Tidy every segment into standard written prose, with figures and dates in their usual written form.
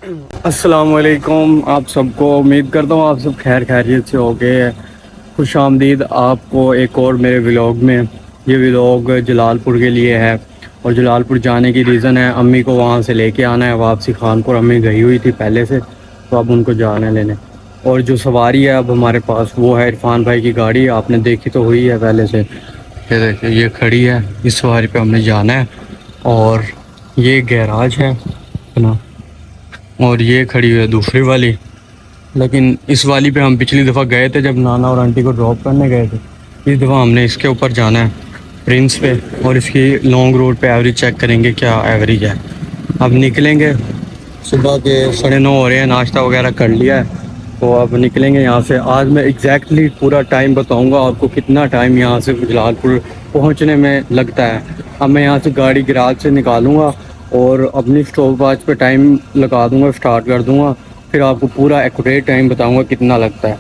अस्सलाम वालेकुम आप सबको। उम्मीद करता हूँ आप सब खैर खैरियत से होगे। खुश आमदीद आपको एक और मेरे व्लॉग में। ये व्लॉग जलालपुर के लिए है और जलालपुर जाने की रीज़न है अम्मी को वहाँ से लेके आना है वापसी खानपुर। अम्मी गई हुई थी पहले से, तो अब उनको जाने लेने। और जो सवारी है अब हमारे पास वो है इरफान भाई की गाड़ी, आपने देखी तो हुई है पहले से। ये देखिए ये खड़ी है, इस सवारी पे हमने जाना है। और ये गैराज है ना, और ये खड़ी हुई है दूसरी वाली। लेकिन इस वाली पे हम पिछली दफ़ा गए थे जब नाना और आंटी को ड्रॉप करने गए थे। इस दफ़ा हमने इसके ऊपर जाना है प्रिंस पे, और इसकी लॉन्ग रूट पे एवरेज चेक करेंगे क्या एवरेज है। अब निकलेंगे, सुबह के 9:30 हो रहे हैं, नाश्ता वगैरह कर लिया है, तो अब निकलेंगे यहाँ से। आज मैं एग्जैक्टली पूरा टाइम बताऊँगा आपको कितना टाइम यहाँ से जलालपुर पहुँचने में लगता है। अब मैं यहाँ से गाड़ी गैराज से निकालूँगा और अपनी स्टॉप वॉच पे टाइम लगा दूँगा, स्टार्ट कर दूँगा, फिर आपको पूरा एक्यूरेट टाइम बताऊँगा कितना लगता है।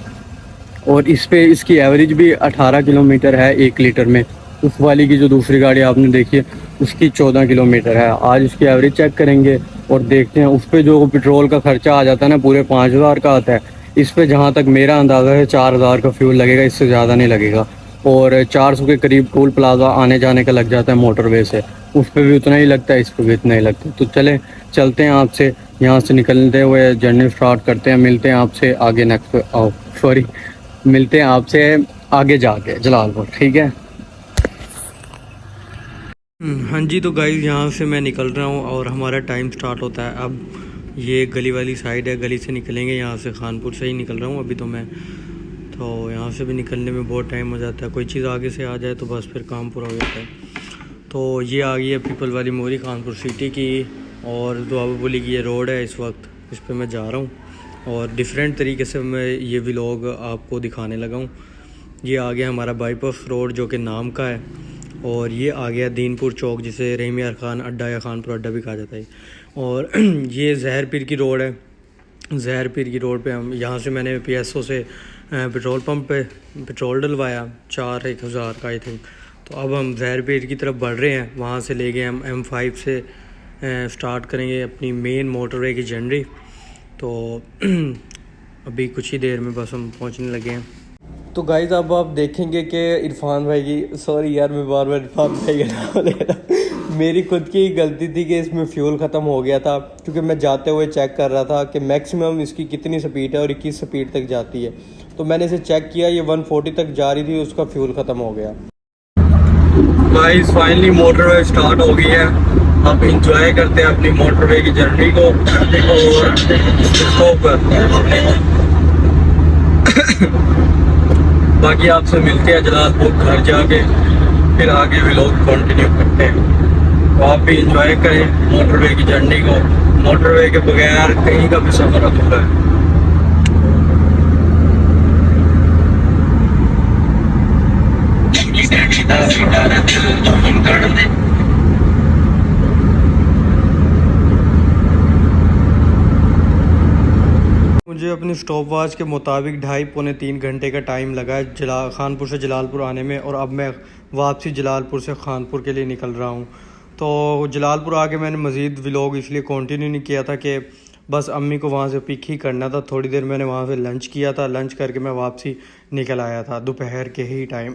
और इस पे इसकी एवरेज भी 18 किलोमीटर है 1 लीटर में। उस वाली की जो दूसरी गाड़ी आपने देखी है उसकी 14 किलोमीटर है। आज इसकी एवरेज चेक करेंगे और देखते हैं। उस पर जो पेट्रोल का खर्चा आ जाता है ना पूरे 5,000 का आता है। इस पे जहाँ तक मेरा अंदाज़ा है 4,000 का फ्यूल लगेगा, इससे ज़्यादा नहीं लगेगा। और 400 के करीब टोल प्लाजा आने जाने का लग जाता है मोटरवे से, उस पर भी उतना ही लगता है, इस पर भी इतना ही लगता है। तो चलते हैं आपसे यहाँ से निकलते हुए जर्नी स्टार्ट करते हैं। मिलते हैं आपसे आगे मिलते हैं आपसे आगे जाके जलालपुर, ठीक है। हाँ जी, तो गाइस यहाँ से मैं निकल रहा हूँ और हमारा टाइम स्टार्ट होता है अब। ये गली वाली साइड है, गली से निकलेंगे। यहाँ से खानपुर से ही निकल रहा हूँ अभी तो मैं। तो यहाँ से भी निकलने में बहुत टाइम हो जाता है, कोई चीज़ आगे से आ जाए तो बस फिर काम पूरा हो जाता है। तो ये आ गई है पीपल वाली मोरी खानपुर सिटी की, और दुआबोली की ये रोड है। इस वक्त इस पर मैं जा रहा हूँ और डिफरेंट तरीके से मैं ये व्लॉग आपको दिखाने लगा हूँ। ये आ गया हमारा बाईपास रोड जो कि नाम का है, और ये आ गया दीनपुर चौक जिसे रहीम यार खान अड्डा या खानपुर अड्डा भी कहा जाता है। और ये जहर पीर की रोड है। जहर पीर की रोड पे हम यहाँ से मैंने PSO से पेट्रोल पंप पे पेट्रोल डलवाया 4,000 का आई थिंक। तो अब हम जहर पीर की तरफ बढ़ रहे हैं। वहाँ से ले गए हम M5 से स्टार्ट करेंगे अपनी मेन मोटरवे की जर्नी। तो अभी कुछ ही देर में बस हम पहुँचने लगे हैं। तो गाइस अब आप देखेंगे कि इरफान भाई की, सॉरी यार मैं बार बार इरफान भाई का नाम ले रहा, मेरी खुद की गलती थी कि इसमें फ्यूल ख़त्म हो गया था। क्योंकि मैं जाते हुए चेक कर रहा था कि मैक्सिमम इसकी कितनी स्पीड है और 21 स्पीड तक जाती है। तो मैंने इसे चेक किया, ये 140 तक जा रही थी, उसका फ्यूल ख़त्म हो गया। गाइस फाइनली मोटरवे स्टार्ट हो गई है। आप इंजॉय करते हैं अपनी मोटरवे की जर्नी को। और बाकी आपसे मिलते हैं जलालपुर घर जाके, फिर आगे व्लॉग कंटिन्यू करते हैं। तो आप भी इंजॉय करें मोटरवे की जर्नी को। मोटरवे के बगैर कहीं का भी सफ़र अधूरा है। मुझे अपनी स्टॉप वॉच के मुताबिक 2.5-3 घंटे का टाइम लगा है खानपुर से जलालपुर आने में। और अब मैं वापसी जलालपुर से खानपुर के लिए निकल रहा हूँ। तो जलालपुर आके मैंने मज़ीद व्लॉग इसलिए कंटिन्यू नहीं किया था कि बस अम्मी को वहाँ से पिक ही करना था। थोड़ी देर मैंने वहाँ से लंच किया था, लंच करके मैं वापसी निकल आया था दोपहर के ही टाइम।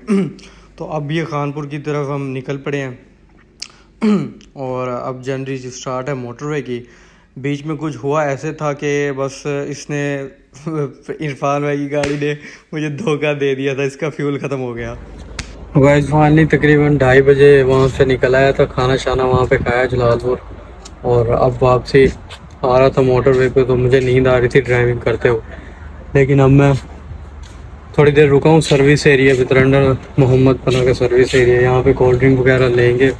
तो अब ये खानपुर की तरफ हम निकल पड़े हैं और अब जर्नी स्टार्ट है मोटरवे की। बीच में कुछ हुआ ऐसे था कि बस इसने इरफान भाई की गाड़ी ने मुझे धोखा दे दिया था, इसका फ्यूल ख़त्म हो गया। गाइस फाइनली तकरीबन 2:30 बजे वहाँ से निकल आया था, खाना शाना वहाँ पे खाया जलालपुर, और अब वापसी आ रहा था मोटरवे पे। तो मुझे नींद आ रही थी ड्राइविंग करते हुए, लेकिन अब मैं थोड़ी देर रुका हूँ सर्विस एरिया पे, तरंडा मोहम्मद पना का सर्विस एरिया। यहाँ पे कोल्ड ड्रिंक वगैरह लेंगे,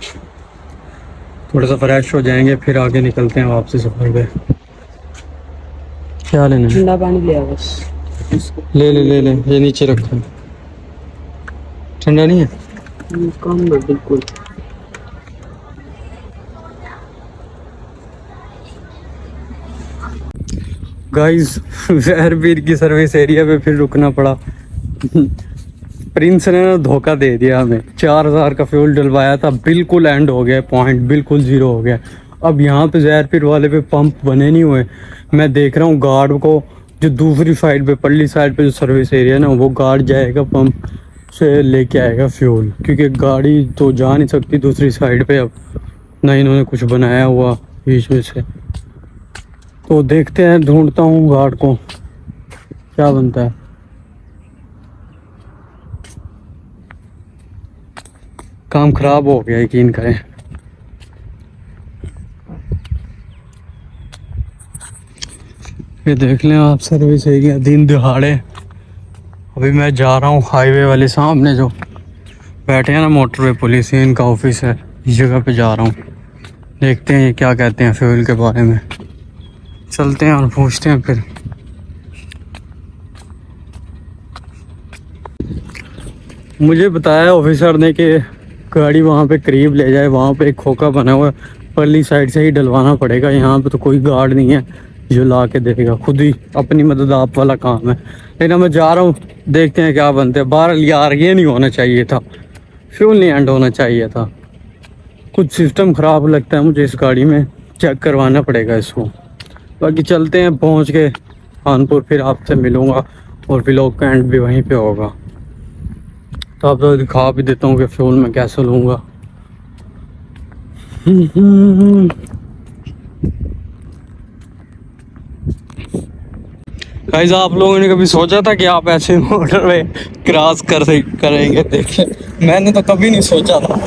थोड़ा सा फ्रेश हो जाएंगे, फिर आगे निकलते हैं वापसी सफर पे। क्या लेना है? ठंडा पानी ले बस। ले ले ये नीचे रखो। ठंडा नहीं है? कम बिल्कुल। गाइस जहर पीर की सर्विस एरिया पे फिर रुकना पड़ा। प्रिंस ने ना धोखा दे दिया हमें। 4,000 का फ्यूल डलवाया था, बिल्कुल एंड हो गया, पॉइंट बिल्कुल ज़ीरो हो गया। अब यहाँ पे जहरपीर वाले पे पंप बने नहीं हुए। मैं देख रहा हूँ गार्ड को, जो दूसरी साइड पे पल्ली साइड पे जो सर्विस एरिया ना, वो गार्ड जाएगा पंप से लेके आएगा फ्यूल, क्योंकि गाड़ी तो जा नहीं सकती दूसरी साइड पे अब, ना इन्होंने कुछ बनाया हुआ बीच में से। तो देखते हैं, ढूंढता हूँ गार्ड को, क्या बनता है। काम खराब हो गया, यकीन करें। ये देख लें आप, सर्विस एरिया दिन दिहाड़े। अभी मैं जा रहा हूँ हाईवे वाले सामने जो बैठे हैं ना मोटरवे पुलिस, ये इनका ऑफिस है, इस जगह पे जा रहा हूँ। देखते हैं ये क्या कहते हैं फ्यूल के बारे में, चलते हैं और पूछते हैं फिर। मुझे बताया ऑफिसर ने कि गाड़ी वहाँ पे करीब ले जाए, वहाँ पे एक खोखा बना हुआ है, परली साइड से ही डलवाना पड़ेगा। यहाँ पे तो कोई गार्ड नहीं है जो ला के देगा, खुद ही अपनी मदद आप वाला काम है। लेकिन मैं जा रहा हूँ, देखते हैं क्या बनते हैं। बाहर यार ये नहीं होना चाहिए था, फ्यूल नहीं एंड होना चाहिए था, कुछ सिस्टम ख़राब लगता है मुझे इस गाड़ी में, चेक करवाना पड़ेगा इसको। बाकी चलते हैं, पहुँच के कानपुर फिर आपसे मिलूँगा और व्लॉग का एंड भी वहीं पे होगा। तो आपको दिखा भी देता हूँ कि फ्यूल मैं कैसे लूँगा। गाइस, आप लोगों ने कभी सोचा था कि आप ऐसे मोटरवे क्रॉस करेंगे? देखिए, मैंने तो कभी नहीं सोचा था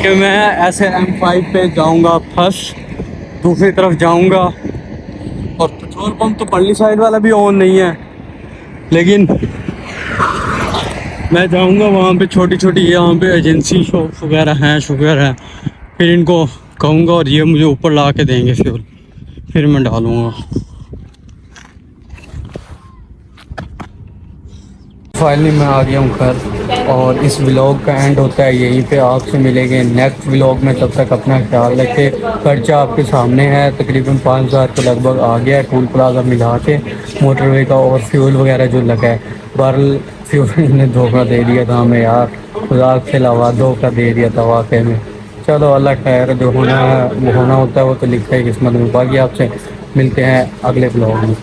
कि मैं ऐसे M5 पे जाऊंगा, फर्स्ट दूसरी तरफ जाऊंगा। और पेट्रोल पंप तो पल्ली साइड वाला भी ऑन नहीं है, लेकिन मैं जाऊंगा वहाँ पे, छोटी छोटी यहाँ पे एजेंसी शॉप वगैरह हैं, शुगर है, फिर इनको कहूँगा और ये मुझे ऊपर ला के देंगे फ्यूल, फिर मैं डालूँगा। फाइनली मैं आ गया हूँ घर, और इस व्लॉग का एंड होता है यहीं पे। आपसे मिलेंगे नेक्स्ट व्लॉग में, तब तक अपना ख्याल रखें। खर्चा आपके सामने है, तकरीबन 5,000 के लगभग आ गया है, टूल प्लाजा मिला के, मोटरवे का और फ्यूल वगैरह जो लगा है। बहरहाल फ्यूल ने धोखा दे दिया था हमें यार, खुदा के अलावा धोखा दे दिया था वाकई में। चलो अल्लाह खैर, जो होना है वो होना होता है, वो तो लिखा है किस्मत में। बाकी आपसे मिलते हैं अगले व्लॉग में।